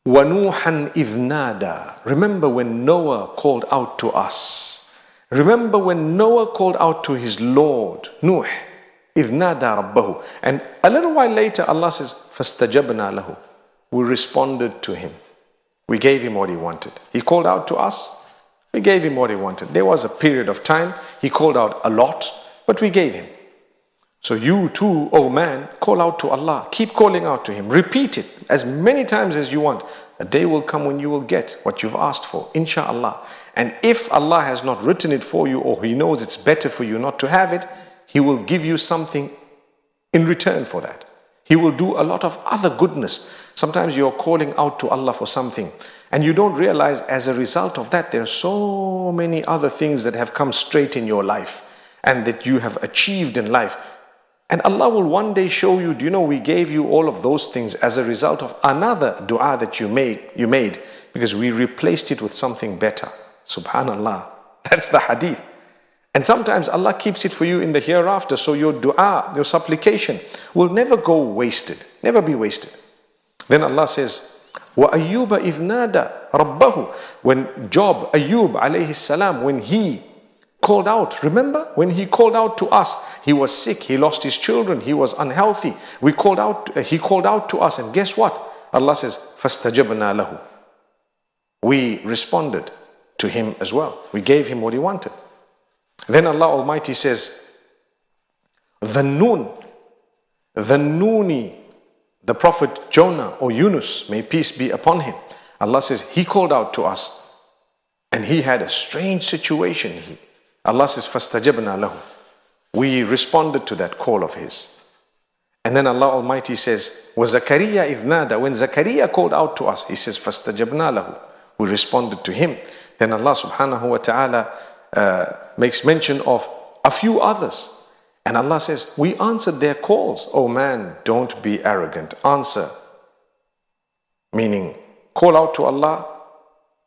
وَنُوحًا إِذْ نَادَى. Remember when Noah called out to us. Remember when Noah called out to his Lord, Nuh, إِذْ نَادَى رَبَّهُ. And a little while later Allah says, فَاسْتَجَبْنَا لَهُ. We responded to him. We gave him what he wanted. He called out to us. We gave him what he wanted. There was a period of time he called out a lot, but we gave him. So you too, oh man, call out to Allah. Keep calling out to him. Repeat it as many times as you want. A day will come when you will get what you've asked for, inshallah. And if Allah has not written it for you, or he knows it's better for you not to have it, he will give you something in return for that. He will do a lot of other goodness. Sometimes you're calling out to Allah for something and you don't realize as a result of that there are so many other things that have come straight in your life and that you have achieved in life. And Allah will one day show you, do you know, we gave you all of those things as a result of another dua that you made because we replaced it with something better. Subhanallah. That's the hadith. And sometimes Allah keeps it for you in the hereafter. So your dua, your supplication will never go wasted. Never be wasted. Then Allah says, وَأَيُّوبَ إِذْ نَادَى رَبَّهُ. When Ayub alayhi salam, when he called out, remember when he called out to us, he was sick, he lost his children, he was unhealthy. He called out to us, and guess what? Allah says, فَاسْتَجَبْنَا لَهُ. We responded to him as well. We gave him what he wanted. Then Allah Almighty says, the Nooni, the Prophet Jonah or Yunus, may peace be upon him. Allah says, he called out to us and he had a strange situation. Allah says, فَاسْتَجَبْنَا لَهُ. We responded to that call of his. And then Allah Almighty says, وَزَكَرِيَّا إِذْ نَادَى. When Zakaria called out to us, he says, فَاسْتَجَبْنَا لَهُ. We responded to him. Then Allah subhanahu wa ta'ala makes mention of a few others. And Allah says, we answered their calls. Oh man, don't be arrogant. Answer. Meaning, call out to Allah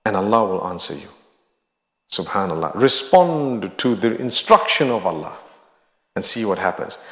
and Allah will answer you. Subhanallah. Respond to the instruction of Allah and see what happens.